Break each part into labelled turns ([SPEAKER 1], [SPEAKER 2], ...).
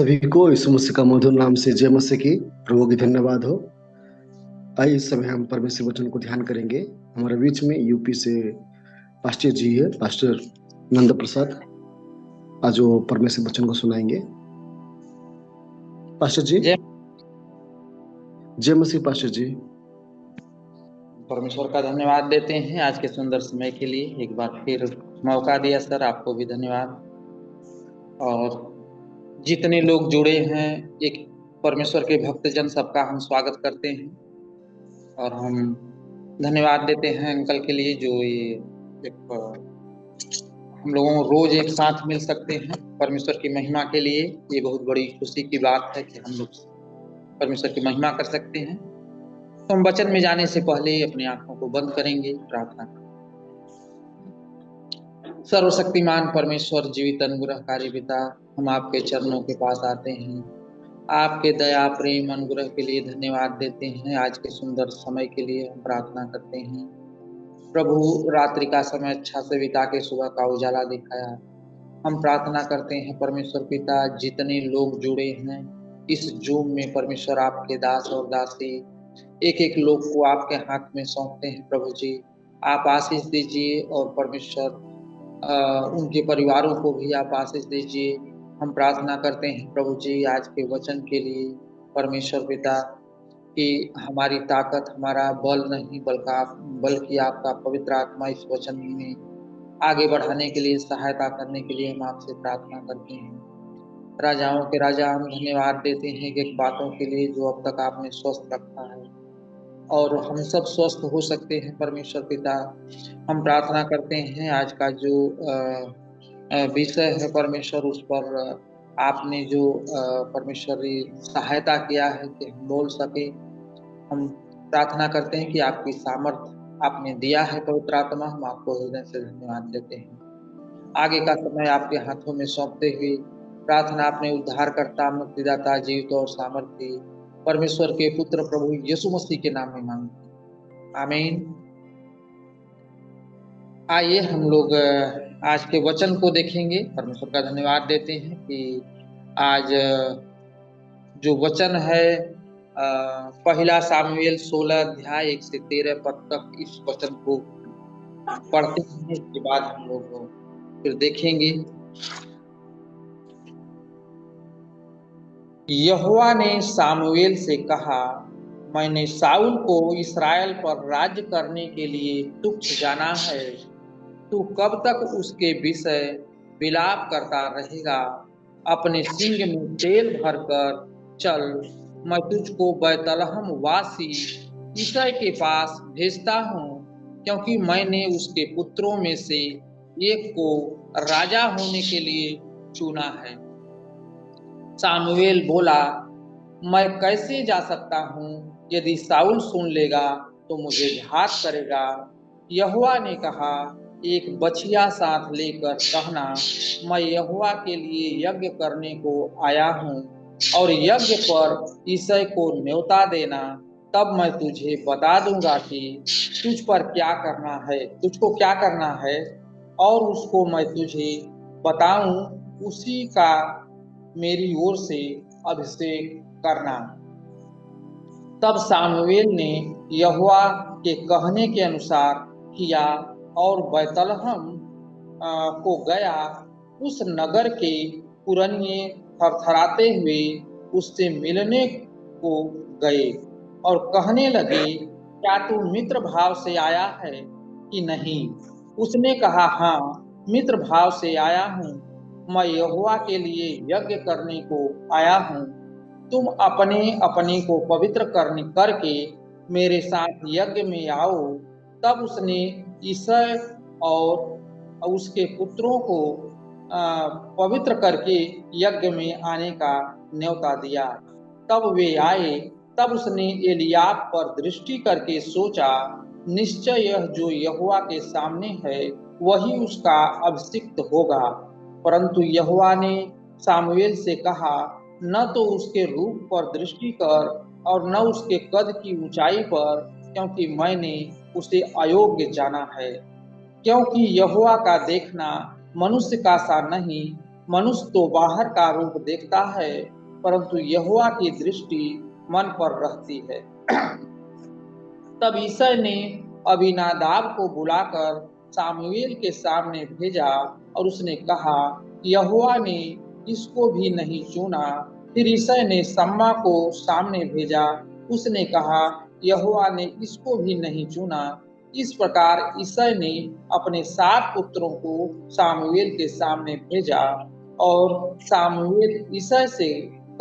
[SPEAKER 1] सभी को यीशु मसीह का मधुर नाम से जय मसीह की। प्रभु की धन्यवाद हो। आइए इस समय हम परमेश्वर वचन को ध्यान करेंगे। हमारे बीच में यूपी से पास्टर जी है, पास्टर नंद प्रसाद। आज वो परमेश्वर वचन को सुनाएंगे। पास्टर जी
[SPEAKER 2] जय
[SPEAKER 1] जय मसीह। पास्टर जी
[SPEAKER 2] परमेश्वर का धन्यवाद देते हैं आज के सुंदर समय के लिए। एक बार फिर मौका दिया सर, आपको भी धन्यवाद। और जितने लोग जुड़े हैं, एक परमेश्वर के भक्तजन, सबका हम स्वागत करते हैं। और हम धन्यवाद देते हैं अंकल के लिए जो ये एक हम लोगों को रोज एक साथ मिल सकते हैं परमेश्वर की महिमा के लिए। ये बहुत बड़ी खुशी की बात है कि हम लोग परमेश्वर की महिमा कर सकते हैं। तो हम वचन में जाने से पहले अपनी आंखों को बंद करेंगे, प्रार्थना। सर्वशक्तिमान परमेश्वर, जीवित अनुग्रहकारी पिता, हम आपके चरणों के पास आते हैं। आपके दया प्रेम अनुग्रह के लिए धन्यवाद देते हैं। आज के सुंदर समय के लिए हम प्रार्थना करते हैं। प्रभु, रात्रि का समय अच्छा से बिता के सुबह का उजाला दिखाया। हम प्रार्थना करते हैं परमेश्वर पिता, जितने लोग जुड़े हैं इस जूम में, परमेश्वर आपके दास और दासी एक एक लोग को आपके हाथ में सौंपते हैं। प्रभु जी, आप आशीष दीजिए और परमेश्वर उनके परिवारों को भी आप आशीष दीजिए। हम प्रार्थना करते हैं प्रभु जी आज के वचन के लिए, परमेश्वर पिता, कि हमारी ताकत, हमारा बल नहीं बल्कि आपका पवित्र आत्मा इस वचन में आगे बढ़ाने के लिए, सहायता करने के लिए हम आपसे प्रार्थना करते हैं। राजाओं के राजा, हम धन्यवाद देते हैं कि बातों के लिए जो अब तक आपने स्वस्थ रखा है और हम सब स्वस्थ हो सकते हैं। परमेश्वर पिता, हम प्रार्थना करते हैं आज का जो विषय है परमेश्वर, उस पर आपने जो परमेश्वरी सहायता किया है कि हम बोल सके। हम प्रार्थना करते हैं कि आपकी सामर्थ आपने दिया है पवित्र आत्मा, हम आपको हृदय से धन्यवाद देते हैं। आगे का समय आपके हाथों में सौंपते हुए प्रार्थना अपने उद्धारकर्ता, मुक्तिदाता, जीवित और सामर्थी परमेश्वर के पुत्र प्रभु यीशु मसीह के नाम में मांगते, आमीन। आइए हम लोग आज के वचन को देखेंगे। परमेश्वर का धन्यवाद देते हैं कि आज जो वचन है पहला सामुएल 16 अध्याय 1 से 13 पद तक, इस वचन को पढ़ते हैं। इसके बाद हम लोग फिर देखेंगे। यहोवा ने सामुएल से कहा, मैंने शाऊल को इस्राएल पर राज्य करने के लिए तुच्छ जाना है। तू कब तक उसके विषय विलाप करता रहेगा? अपने सींग में तेल भरकर चल, मैं तुझको बैतलहम वासी यिशै के पास भेजता हूँ, क्योंकि मैंने उसके पुत्रों में से एक को राजा होने के लिए चुना है। सामुएल बोला, मैं कैसे जा सकता हूँ? यदि शाऊल सुन लेगा तो मुझे घात करेगा। यहोवा ने कहा, एक बछिया साथ लेकर कहना, मैं यहोवा के लिए यज्ञ करने को आया हूँ, और यज्ञ पर यिशै को न्योता देना। तब मैं तुझे बता दूंगा कि तुझको क्या करना है, और उसको मैं तुझे बताऊं, उसी का मेरी ओर से अभिषेक करना। तब सामुएल ने यहोवा के कहने के अनुसार किया और बैतलहम को गया। उस नगर के पुरनिये थरथराते हुए उससे मिलने को गए और कहने लगे, क्या तू मित्र भाव से आया है कि नहीं? उसने कहा, हाँ, मित्र भाव से आया हूँ। मैं यहोवा के लिए यज्ञ करने को आया हूँ। तुम अपने अपने को पवित्र करके मेरे साथ यज्ञ में आओ। तब उसने यिशै और उसके पुत्रों को पवित्र करके यज्ञ में आने का न्योता दिया। तब वे आए। तब उसने एलियाब पर दृष्टि करके सोचा, निश्चय यह जो यहोवा के सामने है वही उसका अभिषिक्त होगा। परंतु यहोवा ने सामुएल से कहा, न तो उसके रूप पर दृष्टि कर और न उसके कद की ऊंचाई पर, क्योंकि मैंने उसे अयोग्य जाना है। क्योंकि यहोवा का देखना मनुष्य का सा नहीं, मनुष्य तो बाहर का रूप देखता है, परंतु यहोवा की दृष्टि मन पर रहती है। तब ईसाई ने अबीनादाब को बुलाकर सामुएल के सामने भेजा और उसने कहा, यहोवा ने इसको भी नहीं चुना। फिर ईसाई ने शम्मा को सामने भेजा, उसने कहा, यहोवा ने इसको भी नहीं चुना। इस प्रकार ईसाई ने अपने 7 पुत्रों को सामुएल के सामने भेजा और सामुएल ईसाई से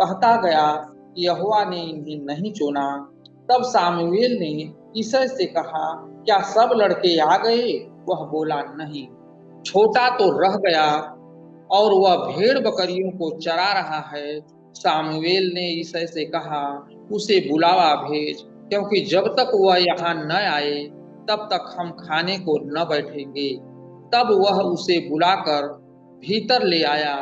[SPEAKER 2] कहता गया, यहोवा ने इन्हें नहीं चुना। तब सामुएल ने ईसाई से कहा, क्या सब लड़के आ गए? वह बोला, नहीं, छोटा तो रह गया और वह भेड़ बकरियों को चरा रहा है। सामुएल ने ईसाई से कहा, उसे बुलावा भेज, क्योंकि जब तक वह यहाँ न आए तब तक हम खाने को न बैठेंगे। तब वह उसे बुलाकर भीतर ले आया।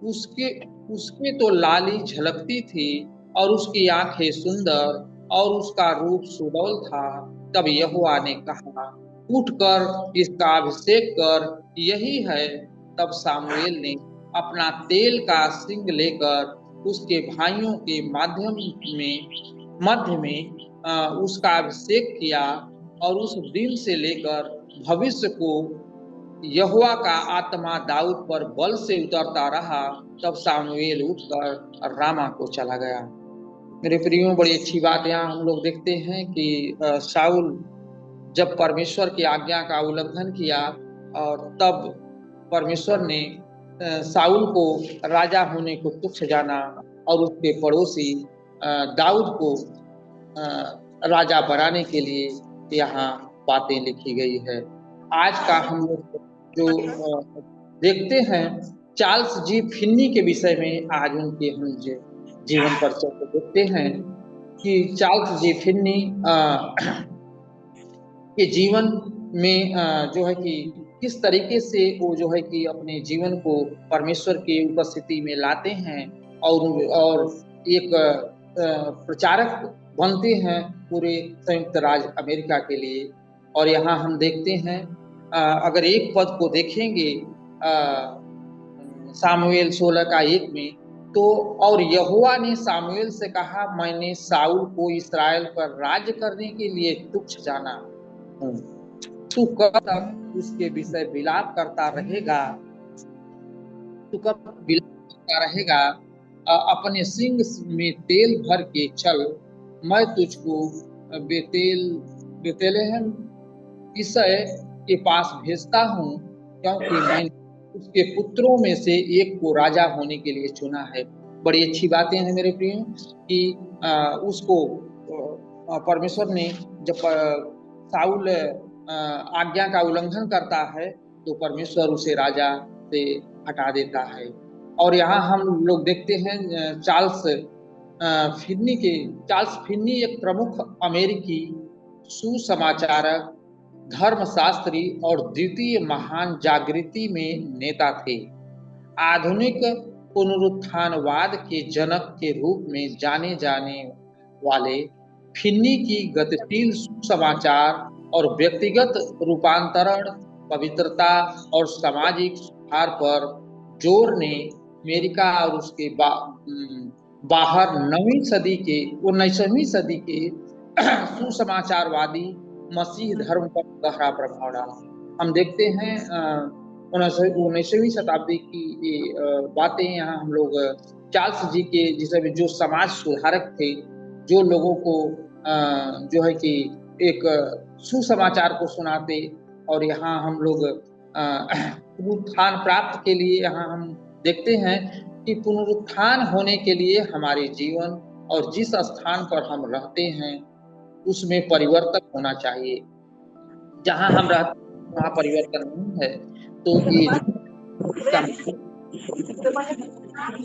[SPEAKER 2] उसके उसके तो लाली झलकती थी और उसकी आंखें सुंदर और उसका रूप सुडौल था। तब यहोवा ने कहा, उठकर इसका अभिषेक कर, यही है। तब सामुएल ने अपना तेल का सिंग लेकर उसके भाइयों के मध्य में उसका अभिषेक किया और उस दिन से लेकर भविष्य को यहोवा का आत्मा दाऊद पर बल से उतरता रहा। तब सामुएल उठकर रामा को चला गया। मेरे प्रियो, बड़ी अच्छी बात यहाँ हम लोग देखते हैं कि शाऊल जब परमेश्वर की आज्ञा का उल्लंघन किया और तब परमेश्वर ने शाऊल को राजा होने को तुच्छ जाना और उसके पड़ोसी दाऊद को राजा बनाने के लिए यहाँ बातें लिखी गई है। आज का हम लोग जो देखते हैं चार्ल्स जी फिन्नी के विषय में, आज उनके हम जीवन पर देखते हैं कि चार्ल्स जी फिन्नी के जीवन में जो है कि किस तरीके से वो जो है कि अपने जीवन को परमेश्वर की उपस्थिति में लाते हैं और एक प्रचारक बनते हैं पूरे संयुक्त राज्य अमेरिका के लिए। और यहाँ हम देखते हैं अगर एक पद को देखेंगे सामुएल 16:1 में, तो और यहोवा ने सामुएल से कहा, मैंने शाऊल को इस्राएल पर राज्य करने के लिए तुच्छ जाना हूँ। तू कब तक उसके विषय विलाप करता रहेगा? तू कब विलाप करता रहेगा? अपने सिंग में तेल भर के चल, मैं तुझको बेतेलहम ईसाई के पास भेजता हूँ, क्योंकि मैंने उसके पुत्रों में से एक को राजा होने के लिए चुना है। बड़ी अच्छी बातें हैं मेरे प्रियो कि उसको परमेश्वर ने जब शाऊल आज्ञा का उल्लंघन करता है तो परमेश्वर उसे राजा से हटा देता है। और यहाँ हम लोग देखते हैं चार्ल्स फिन्नी एक प्रमुख अमेरिकी सुसमाचारक, धर्मशास्त्री और द्वितीय महान जागृति में नेता थे। आधुनिक पुनरुत्थानवाद के जनक के रूप में जाने जाने वाले फिन्नी की गतिशील सुसमाचार और व्यक्तिगत रूपांतरण, पवित्रता और सामाजिक सुधार पर जोर ने अमेरिका और उसके बाहर 19वीं सदी के सुसमाचारवादी मसीह धर्म पर गहरा प्रभाव डाला। हम देखते हैं 19वीं शताब्दी की बातें यहाँ हम लोग चार्ल्स जी के जिसे जो समाज सुधारक थे, जो लोगों को जो है कि एक सुसमाचार को सुनाते, और यहाँ हम लोग पुनरुत्थान प्राप्त के लिए यहाँ हम देखते हैं कि पुनरुत्थान होने के लिए हमारे जीवन और जिस स्थान पर हम रहते हैं उसमें परिवर्तन होना चाहिए। जहाँ हम रहते हैं वहाँ परिवर्तन नहीं है तो ये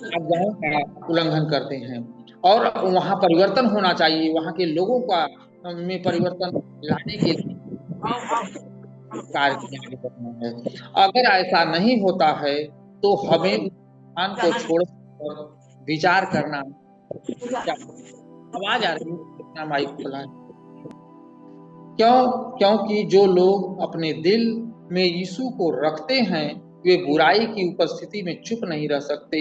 [SPEAKER 2] आज्ञाओं का उल्लंघन करते हैं और वहाँ परिवर्तन होना चाहिए। वहाँ के लोगों का में परिवर्तन लाने के लिए कार्य करना है। अगर ऐसा नहीं होता है तो हमें स्थान को छोड़कर विचार करना। आवाज आ रही है, कितना माइक खुला है? क्योंकि जो लोग अपने दिल में यीशु को रखते हैं वे बुराई की उपस्थिति में चुप नहीं रह सकते।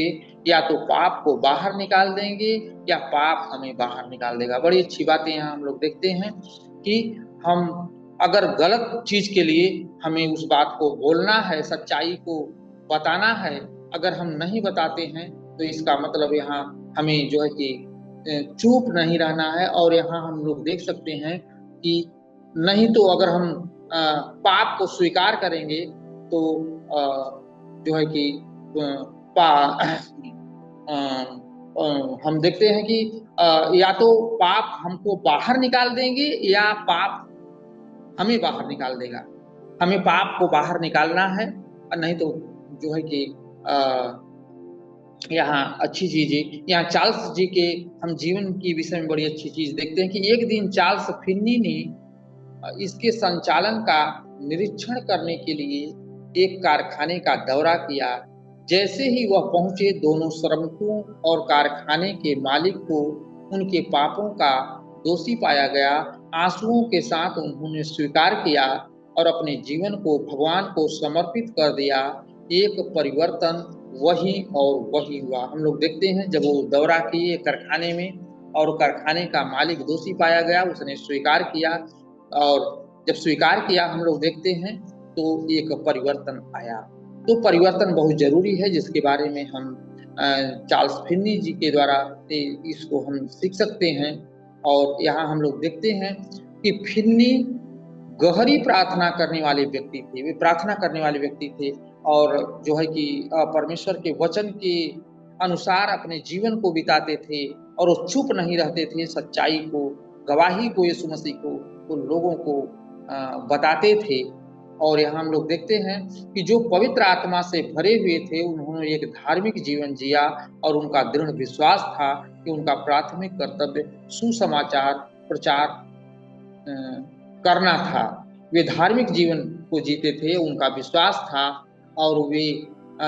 [SPEAKER 2] या तो पाप को बाहर निकाल देंगे या पाप हमें बाहर निकाल देगा। बड़ी अच्छी बातें यहाँ हम लोग देखते हैं कि हम अगर गलत चीज के लिए हमें उस बात को बोलना है, सच्चाई को बताना है, अगर हम नहीं बताते हैं तो इसका मतलब यहाँ हमें जो है कि चुप नहीं रहना है। और यहाँ हम लोग देख सकते हैं कि नहीं तो अगर हम पाप को स्वीकार करेंगे तो जो है कि हम देखते हैं कि या तो पाप हमको बाहर निकाल देंगे या पाप हमें बाहर निकाल देगा। हमें पाप को बाहर निकालना है, और नहीं तो जो है कि यहाँ अच्छी चीज है, यहाँ चार्ल्स जी के हम जीवन की विषय में बड़ी अच्छी चीज देखते हैं कि एक दिन चार्ल्स फिन्नी ने इसके संचालन का निरीक्षण करने के लिए एक कारखाने का दौरा किया। जैसे ही वह पहुंचे, दोनों श्रमिकों और कारखाने के मालिक को उनके पापों का दोषी पाया गया। आंसुओं के साथ उन्होंने स्वीकार किया और अपने जीवन को भगवान को समर्पित कर दिया। एक परिवर्तन वही और वही हुआ। हम लोग देखते हैं जब वो दौरा किए कारखाने में और कारखाने का मालिक दोषी पाया गया, उसने स्वीकार किया, और जब स्वीकार किया हम लोग देखते हैं तो एक परिवर्तन आया। तो परिवर्तन बहुत जरूरी है, जिसके बारे में हम चार्ल्स फिन्नी जी के द्वारा इसको हम सीख सकते हैं। और यहाँ हम लोग देखते हैं कि फिन्नी गहरी प्रार्थना करने वाले व्यक्ति थे। वे प्रार्थना करने वाले व्यक्ति थे और जो है कि परमेश्वर के वचन के अनुसार अपने जीवन को बिताते थे और वो चुप नहीं रहते थे। सच्चाई को, गवाही को, यीशु मसीह को वो लोगों को बताते थे। और यहाँ हम लोग देखते हैं कि जो पवित्र आत्मा से भरे हुए थे, उन्होंने एक धार्मिक जीवन जिया और उनका दृढ़ विश्वास था कि उनका प्राथमिक कर्तव्य सुसमाचार प्रचार करना था। वे धार्मिक जीवन को जीते थे, उनका विश्वास था और वे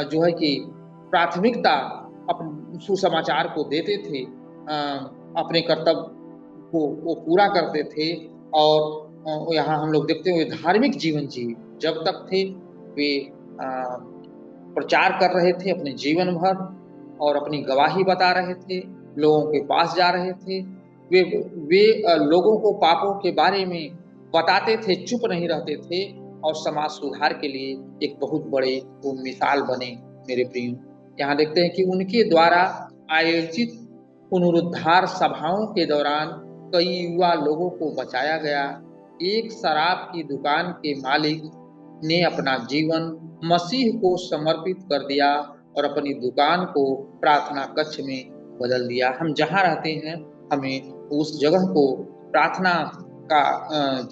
[SPEAKER 2] जो है कि प्राथमिकता अपने सुसमाचार को देते थे, अपने कर्तव्य को वो पूरा करते थे। और यहाँ हम लोग देखते हुए धार्मिक जीवन जिए। जब तक थे वे प्रचार कर रहे थे अपने जीवन भर और अपनी गवाही बता रहे थे, लोगों के पास जा रहे थे। वे लोगों को पापों के बारे में बताते थे, चुप नहीं रहते थे और समाज सुधार के लिए एक बहुत बड़े वो मिसाल बने। मेरे प्रिय, यहाँ देखते हैं कि उनके द्वारा आयोजित पुनरुद्धार सभाओं के दौरान कई युवा लोगों को बचाया गया। एक शराब की दुकान के मालिक ने अपना जीवन मसीह को समर्पित कर दिया और अपनी दुकान को प्रार्थना कक्ष में बदल दिया। हम जहाँ रहते हैं हमें उस जगह को प्रार्थना का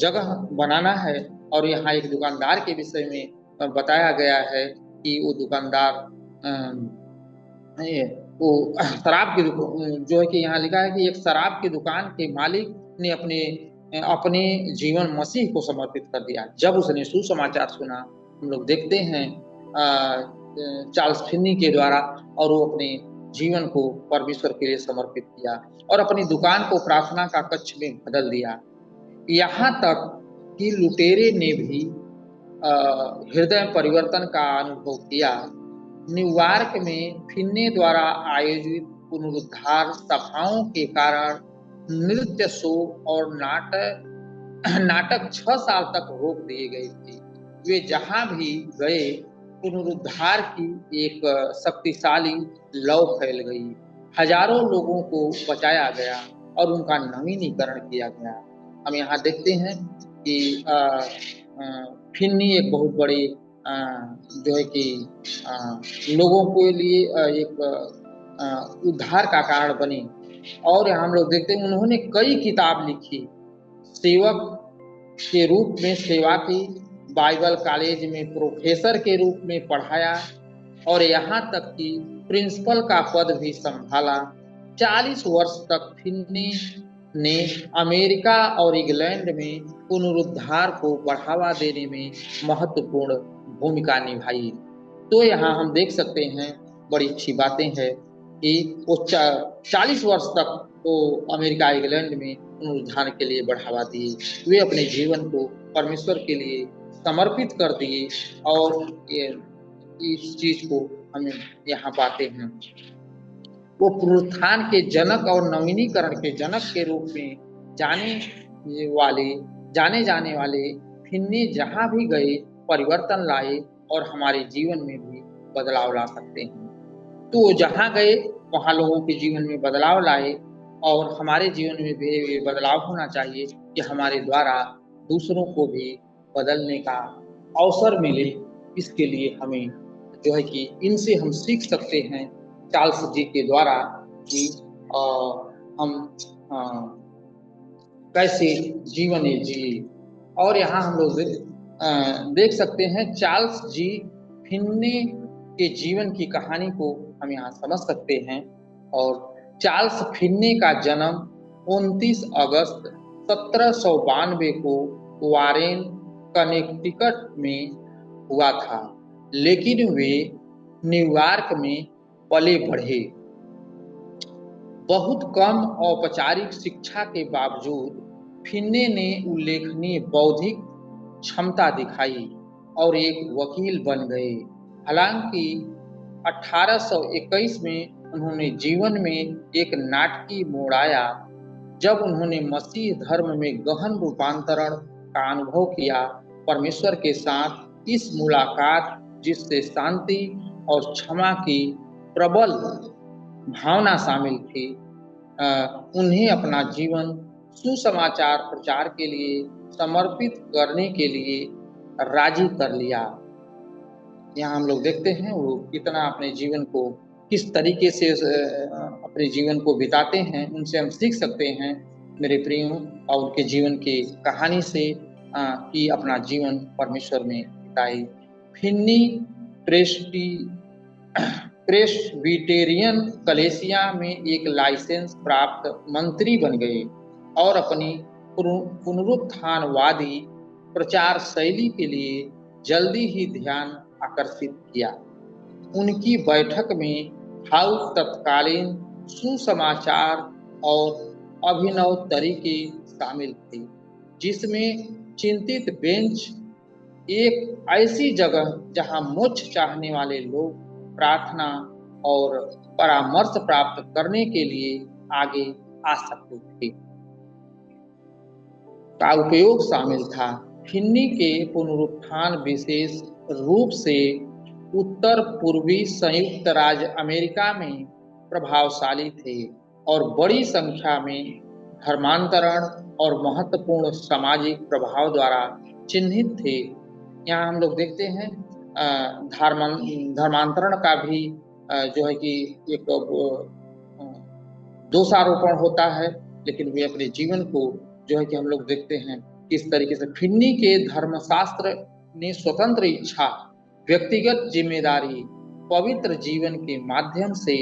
[SPEAKER 2] जगह बनाना है। और यहाँ एक दुकानदार के विषय में बताया गया है कि वो दुकानदार वो शराब की जो है कि यहाँ लिखा है कि एक शराब की दुकान के मालिक ने अपने जीवन मसीह को समर्पित कर दिया जब उसने सुसमाचार सुना। हम लोग देखते हैं चार्ल्स फिन्नी के द्वारा, और वो अपने जीवन को परमेश्वर के लिए समर्पित किया और अपनी दुकान को प्रार्थना का कक्ष में बदल दिया। यहाँ तक कि लुटेरे ने भी हृदय परिवर्तन का अनुभव किया। न्यूयॉर्क में फिन्ने द्वारा आयोजित पुनरुद्धार सभाओं के कारण नृत्य शो और नाटक 6 साल तक रोक दिए गए थे। वे जहां भी गए पुनरुद्धार की एक शक्तिशाली लौ फैल गई। हजारों लोगों को बचाया गया और उनका नवीनीकरण किया गया। हम यहाँ देखते हैं कि फिन्नी एक बहुत बड़ी जो है कि लोगों के लिए एक उद्धार का कारण बनी। और हम लोग देखते हैं उन्होंने कई किताब लिखी, सेवक के रूप में सेवा की, बाइबल कॉलेज में प्रोफेसर के रूप में पढ़ाया और यहाँ तक कि प्रिंसिपल का पद भी संभाला। 40 वर्ष तक फिन्नी ने अमेरिका और इंग्लैंड में पुनरुद्धार को बढ़ावा देने में महत्वपूर्ण भूमिका निभाई। तो यहाँ हम देख सकते हैं बड़ी अच्छी बातें हैं कि वो 40 वर्ष तक वो अमेरिका इंग्लैंड में पुनरुद्धार के लिए बढ़ावा दिए। वे अपने जीवन को परमेश्वर के लिए समर्पित कर दिए और इस चीज को हम यहाँ पाते हैं। वो पुनरुत्थान के जनक और नवीनीकरण के जनक के रूप में जाने जाने वाले फिन्नी जहाँ भी गए परिवर्तन लाए और हमारे जीवन में भी बदलाव ला सकते हैं। तो वो जहाँ गए वहाँ लोगों के जीवन में बदलाव लाए और हमारे जीवन में भी ये बदलाव होना चाहिए कि हमारे द्वारा दूसरों को भी बदलने का अवसर मिले। इसके लिए हमें जो है कि इनसे हम सीख सकते हैं चार्ल्स जी के द्वारा कि हम कैसे जीवन जिए। और यहाँ हम लोग देख सकते हैं चार्ल्स जी फिन्ने के जीवन की कहानी को हम यहाँ समझ सकते हैं। और चार्ल्स फिन्ने का जन्म 29 अगस्त 1792 को वारेन कनेक्टिकट में हुआ था, लेकिन वे न्यूयॉर्क में पले बढ़े। बहुत कम औपचारिक शिक्षा के बावजूद फिन्ने ने उल्लेखनीय बौद्धिक क्षमता दिखाई और एक वकील बन गए। हालांकि 1821 में उन्होंने जीवन में एक नाटकीय मोड़ आया जब उन्होंने मसीह धर्म में गहन रूपांतरण का अनुभव किया। परमेश्वर के साथ इस मुलाकात जिससे शांति और क्षमा की प्रबल भावना शामिल थी, उन्हें अपना जीवन सुसमाचार प्रचार के लिए समर्पित करने के लिए राजी कर लिया। यहाँ हम लोग देखते हैं वो कितना अपने जीवन को किस तरीके से अपने जीवन को बिताते हैं, उनसे हम सीख सकते हैं मेरे प्रियो, और उनके जीवन की कहानी से कि अपना जीवन परमेश्वर में बिताए। फिन्नी प्रेस्बिटेरियन कलेसिया में एक लाइसेंस प्राप्त मंत्री बन गए और अपनी पुनरुत्थानवादी प्रचार शैली के लिए जल्दी ही ध्यान आकर्षित किया। उनकी बैठक में हाउस तत्कालीन सुसमाचार और अभिनव तरीके शामिल थे, जिसमें चिंतित बेंच एक ऐसी जगह जहां मोक्ष चाहने वाले लोग प्रार्थना और परामर्श प्राप्त करने के लिए आगे आ सकते थे का उपयोग शामिल था। फिन्नी के पुनरुत्थान विशेष रूप से उत्तर पूर्वी संयुक्त राज्य अमेरिका में प्रभावशाली थे और बड़ी संख्या में धर्मांतरण और महत्वपूर्ण सामाजिक प्रभाव द्वारा चिन्हित थे। यहाँ हम लोग देखते हैं धर्मांतरण का भी जो है कि एक दोषारोपण होता है, लेकिन वे अपने जीवन को जो है कि हम लोग देखते हैं इस तरीके से। फिन्नी के धर्मशास्त्र ने स्वतंत्र इच्छा, व्यक्तिगत जिम्मेदारी, पवित्र जीवन के माध्यम से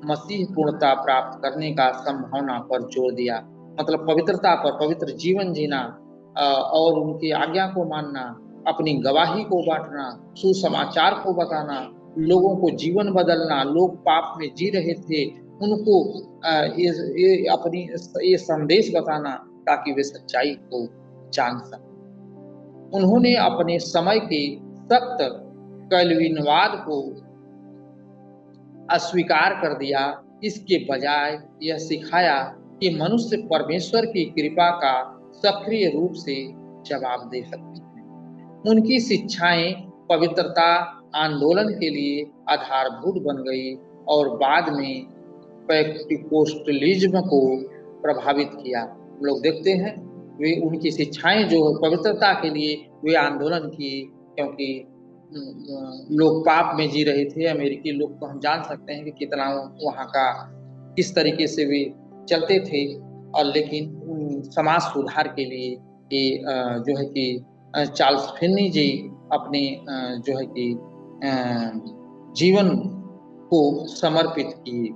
[SPEAKER 2] मसीह पूर्णता प्राप्त करने का संभावना पर जोर दिया। मतलब पवित्रता पर, पवित्र जीवन जीना और उनकी आज्ञा को मानना, अपनी गवाही को बांटना, सुसमाचार को बताना, लोगों को जीवन बदलना। लोग पाप में जी रहे थे, उनको अपनी ये संदेश बताना ताकि वे सच्चाई को जान सकें। उन्होंने अपने समय के सख्त कैल्विनवाद को अस्वीकार कर दिया। इसके बजाय यह सिखाया कि मनुष्य परमेश्वर की कृपा का सक्रिय रूप से जवाब दे सकते हैं। उनकी शिक्षाएं पवित्रता आंदोलन के लिए आधारभूत बन गई और बाद में पेंटिकोस्टलिज्म को प्रभावित किया। हम लोग देखते हैं वे उनकी शिक्षाएं जो पवित्रता के लिए वे आंदोलन किए, क्योंकि लोग पाप में जी रहे थे। अमेरिकी लोग को हम जान सकते हैं कि कितना वहाँ का किस तरीके से वे चलते थे, और लेकिन समाज सुधार के लिए ये जो है कि चार्ल्स फिन्नी जी अपने जो है कि जीवन को समर्पित किए।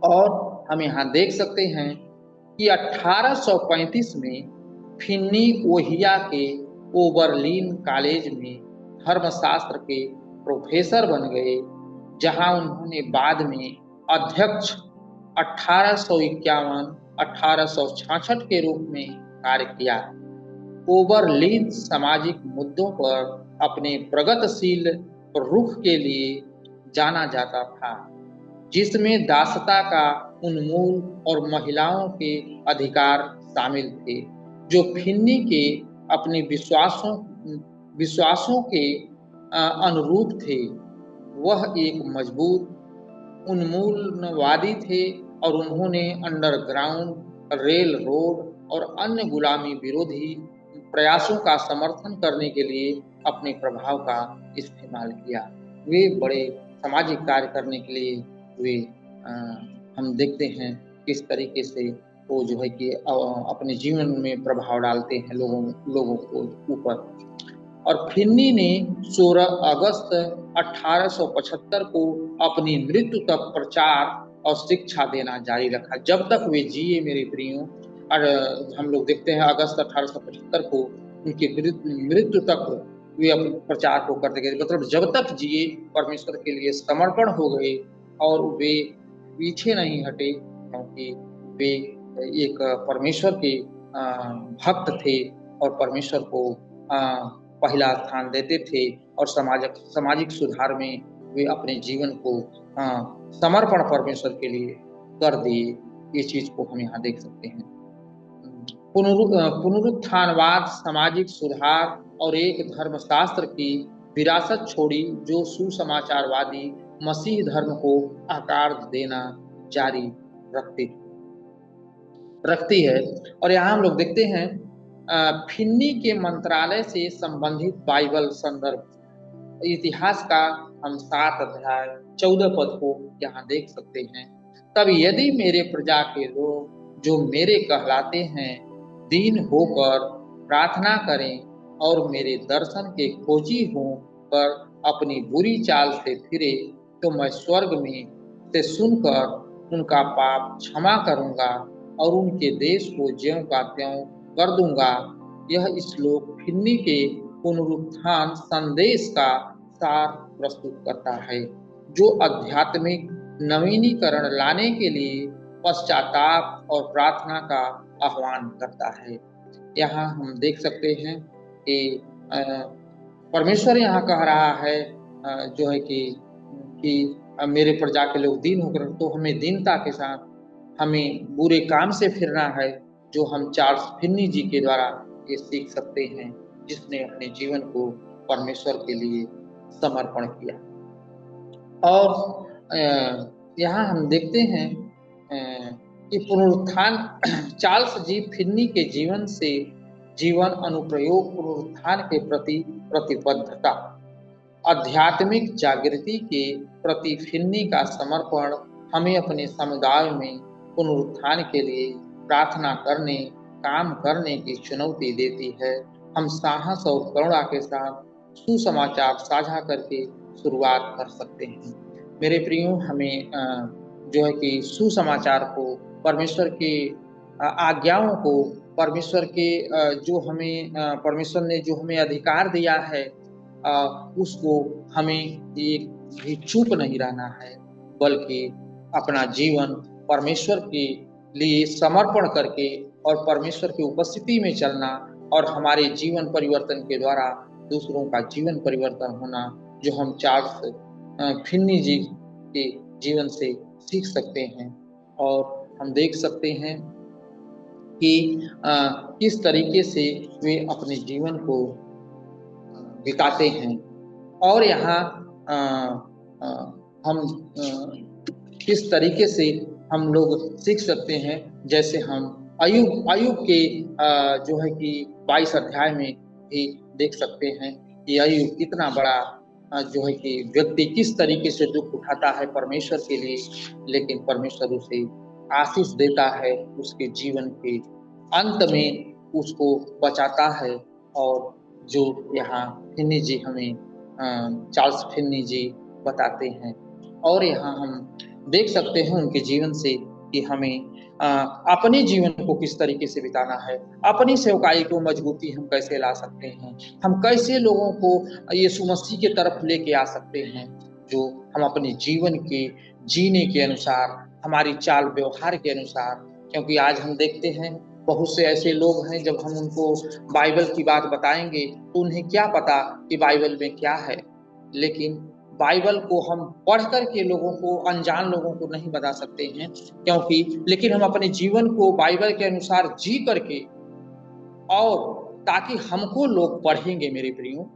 [SPEAKER 2] और हम यहाँ देख सकते हैं कि 1835 में फिन्नी ओहिया के ओबरलीन कॉलेज में धर्मशास्त्र के प्रोफेसर बन गए, जहां उन्होंने बाद में अध्यक्ष 1851-1866 के रूप में कार्य किया। ओबरलीन सामाजिक मुद्दों पर अपने प्रगतिशील रुख के लिए जाना जाता था, जिसमें दासता का उन्मूलन और महिलाओं के अधिकार शामिल थे, जो फिन्नी के अपने विश्वासों के अनुरूप थे। वह एक मजबूत उन्मूलनवादी थे और उन्होंने अंडरग्राउंड रेल रोड और अन्य गुलामी विरोधी प्रयासों का समर्थन करने के लिए अपने प्रभाव का इस्तेमाल किया। वे बड़े सामाजिक कार्य करने के लिए वे हम देखते हैं किस तरीके से वो जो है कि अपने जीवन में प्रभाव डालते हैं लोगों को ऊपर। और फिन्नी ने 16 अगस्त 1875 को अपनी मृत्यु तक प्रचार और शिक्षा देना जारी रखा। जब तक वे जिए मेरे प्रियो, और हम लोग देखते हैं अगस्त 1875 को उनकी मृत्यु तक वे अपने प्रचार को करते गए, मतलब जब तक जिए परमेश्वर के लिए समर्पण हो गए और वे पीछे नहीं हटे, क्योंकि वे एक परमेश्वर के भक्त थे और परमेश्वर को पहला स्थान देते थे और सामाजिक सुधार में वे अपने जीवन को समर्पण परमेश्वर के लिए कर दिए। ये चीज को हम यहाँ देख सकते हैं। पुनरुत्थानवाद, सामाजिक सुधार और एक धर्मशास्त्र की विरासत छोड़ी जो सुसमाचारवादी मसीह धर्म को आकार देना जारी रखती है। और यहाँ हम लोग देखते हैं फिन्नी के मंत्रालय से संबंधित बाइबल संदर्भ इतिहास का हम 7 अध्याय 14 पद को यहाँ देख सकते हैं। तब यदि मेरे प्रजा के लोग जो मेरे कहलाते हैं दीन होकर प्रार्थना करें और मेरे दर्शन के खोजी होकर अपनी बुरी चाल से फिरे, तो मैं स्वर्ग में से सुनकर उनका पाप क्षमा करूंगा और उनके देश को ज्यों का त्यों कर दूंगा। यह श्लोक फिन्नी के पुनरुत्थान संदेश का सार प्रस्तुत करता है, जो आध्यात्मिक नवीनीकरण लाने के लिए पश्चाताप और प्रार्थना का आह्वान करता है। यहाँ हम देख सकते हैं कि परमेश्वर यहाँ कह रहा है जो है कि मेरे प्रजा के लोग दीन होकर, तो हमें दीनता के साथ हमें बुरे काम से फिरना है, जो हम चार्ल्स फिन्नी जी के द्वारा ये सीख सकते हैं, जिसने अपने जीवन को परमेश्वर के लिए समर्पण किया। और यहाँ हम देखते हैं कि पुनरुत्थान चार्ल्स जी फिन्नी के जीवन अनुप्रयोग, पुनरुत्थान के प्रति प्रतिबद्धता, आध्यात्मिक जागृति के प्रति फिन्नी का समर्पण हमें अपने समुदाय में पुनरुत्थान के लिए प्रार्थना करने, काम करने की चुनौती देती है। हम साहस और करुणा के साथ सुसमाचार साझा करके शुरुआत कर सकते हैं। मेरे प्रियो, हमें जो है कि सुसमाचार को, परमेश्वर के आज्ञाओं को, परमेश्वर के परमेश्वर ने जो हमें अधिकार दिया है उसको हमें एक भी चूक नहीं रहना है, बल्कि अपना जीवन परमेश्वर के लिए समर्पण करके और परमेश्वर की उपस्थिति में चलना और हमारे जीवन परिवर्तन के द्वारा दूसरों का जीवन परिवर्तन होना, जो हम चार्ल्स फिन्नी जी के जीवन से सीख सकते हैं। और हम देख सकते हैं कि किस तरीके से वे अपने जीवन को बिताते हैं। और यहाँ हम किस तरीके से हम लोग सीख सकते हैं, जैसे हम अय्यूब के जो है कि 22 अध्याय में भी देख सकते हैं कि अय्यूब इतना बड़ा जो है कि व्यक्ति किस तरीके से दुख उठाता है परमेश्वर के लिए, लेकिन परमेश्वर उसे आशीष देता है, उसके जीवन के अंत में उसको बचाता है। और जो यहाँ फिन्नी जी हमें चार्ल्स फिन्नी जी बताते हैं। और यहाँ हम देख सकते हैं उनके जीवन से कि हमें अपने जीवन को किस तरीके से बिताना है, अपनी सेवकाई को मजबूती हम कैसे ला सकते हैं, हम कैसे लोगों को यीशु मसीह की तरफ लेके आ सकते हैं, जो हम अपने जीवन के जीने के अनुसार, हमारी चाल व्यवहार के अनुसार। क्योंकि आज हम देखते हैं बहुत से ऐसे लोग हैं, जब हम उनको बाइबल की बात बताएंगे तो उन्हें क्या पता कि बाइबल में क्या है, लेकिन बाइबल को हम पढ़ कर के लोगों को, अनजान लोगों को नहीं बता सकते हैं, क्योंकि लेकिन हम अपने जीवन को बाइबल के अनुसार जी करके, और ताकि हमको लोग पढ़ेंगे मेरे प्रियो,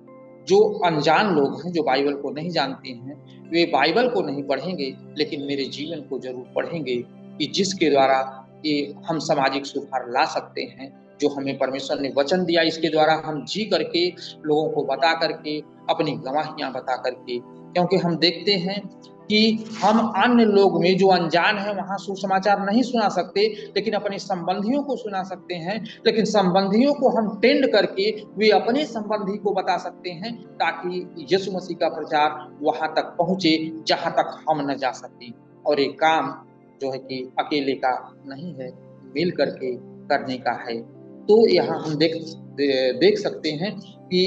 [SPEAKER 2] जो अनजान लोग हैं, जो बाइबल को नहीं जानते हैं, वे बाइबल को नहीं पढ़ेंगे लेकिन मेरे जीवन को जरूर पढ़ेंगे, कि जिसके द्वारा ये हम सामाजिक सुधार ला सकते हैं, जो हमें परमेश्वर ने वचन दिया, इसके द्वारा हम जी करके, लोगों को बता करके, अपनी गवाहियां बता करके, क्योंकि हम देखते हैं कि हम अन्य लोग में जो अनजान है वहां सुसमाचार नहीं सुना सकते, लेकिन अपने संबंधियों को सुना सकते हैं, लेकिन संबंधियों को हम टेंड करके वे अपने संबंधी को बता सकते हैं, ताकि यीशु मसीह का प्रचार वहां तक पहुंचे जहां तक हम न जा सके। और ये काम जो है कि अकेले का नहीं है, मिल करके करने का है। तो यहाँ हम देख सकते हैं कि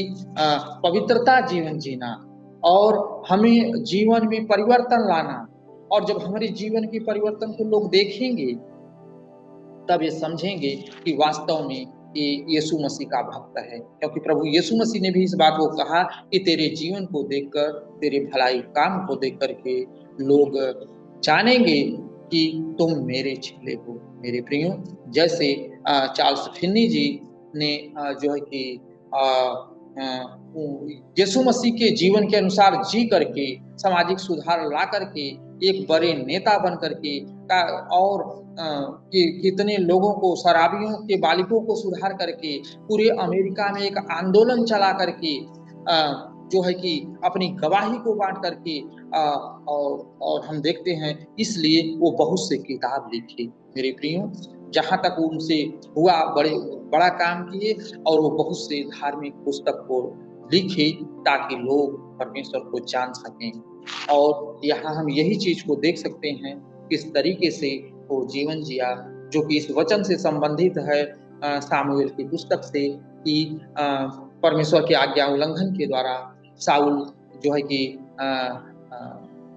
[SPEAKER 2] पवित्रता जीवन जीना और हमें जीवन में परिवर्तन लाना, और जब हमारे जीवन के परिवर्तन को लोग देखेंगे तब ये समझेंगे कि वास्तव में ये यीशु मसीह का भक्त है, क्योंकि प्रभु यीशु मसीह ने भी इस बात को कहा कि तेरे जीवन को देखकर, तेरे भलाई काम को देख करके लोग जानेंगे कि तुम मेरे चेले हो। मेरे प्रियो, जैसे चार्ल्स फिन्नी जी ने जो है कि यीशु मसीह के जीवन के अनुसार जी करके, सामाजिक सुधार ला करके, एक बड़े नेता बन करके, और कितने लोगों को, शराबियों के बालिकों को सुधार करके, पूरे अमेरिका में एक आंदोलन चला करके, जो है कि अपनी गवाही को बांट करके, और हम देखते हैं इसलिए वो बहुत से किताब लिखे। मेरे प्रियो, जहां तक उनसे हुआ बड़ा काम किए, और वो बहुत से धार्मिक पुस्तक को लिखे ताकि लोग परमेश्वर को जान सकें। और यहाँ हम यही चीज को देख सकते हैं, किस तरीके से वो जीवन जिया, जो कि इस वचन से संबंधित है, सामुएल की पुस्तक से, कि परमेश्वर की आज्ञा उल्लंघन के द्वारा साउल जो है कि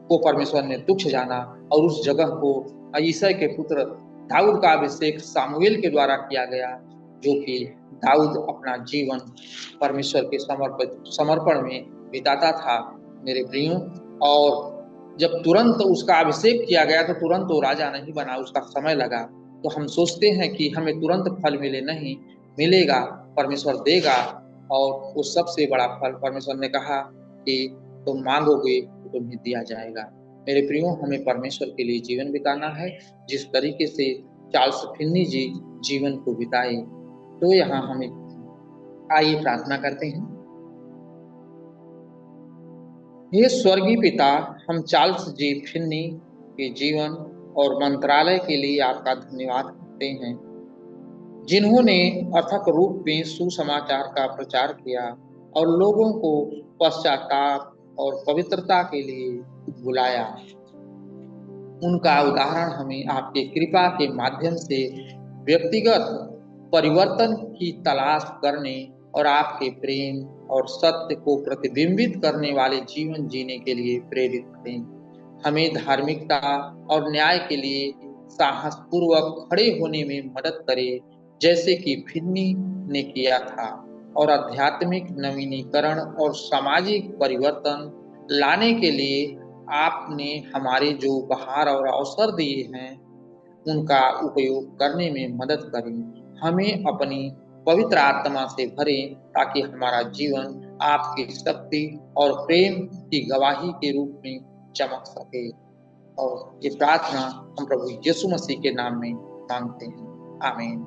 [SPEAKER 2] को परमेश्वर ने तुच्छ जाना, और उस जगह को यिशै के पुत्र दाऊद का अभिषेक सामुएल के द्वारा किया गया, जो कि दाऊद अपना जीवन परमेश्वर के समर्पण में बिताता था। मेरे प्रियो, और जब तुरंत उसका अभिषेक किया गया तो तुरंत वो राजा नहीं बना, उसका समय लगा। तो हम सोचते हैं कि हमें तुरंत फल मिले, नहीं मिलेगा, परमेश्वर देगा, और वो सबसे बड़ा फल परमेश्वर ने कहा कि तुम मांगोगे तो तुम्हें दिया जाएगा। मेरे प्रियो, हमें परमेश्वर के लिए जीवन बिताना है, जिस तरीके से चार्ल्स फिन्नी जी जीवन को बिताए। तो यहाँ हमें आइए प्रार्थना करते हैं। हे स्वर्गीय पिता, हम चार्ल्स जी फिन्नी के जीवन और मंत्रालय के लिए आपका धन्यवाद करते हैं, जिन्होंने अथक रूप में सुसमाचार का प्रचार किया और लोगों को पश्चाताप और पवित्रता के लिए बुलाया। उनका उदाहरण हमें आपके कृपा के माध्यम से व्यक्तिगत परिवर्तन की तलाश करने और आपके प्रेम और सत्य को प्रतिबिंबित करने वाले जीवन जीने के लिए प्रेरित करें। हमें धार्मिकता और न्याय के लिए साहस पूर्वक खड़े होने में मदद करें, जैसे कि फिन्नी ने किया था, और आध्यात्मिक नवीनीकरण और सामाजिक परिवर्तन लाने के लिए आपने हमारे जो उपहार और अवसर दिए हैं उनका उपयोग करने में मदद करें। हमें अपनी पवित्र आत्मा से भरें, ताकि हमारा जीवन आपकी शक्ति और प्रेम की गवाही के रूप में चमक सके। और ये प्रार्थना हम प्रभु यीशु मसीह के नाम में मांगते हैं, आमीन।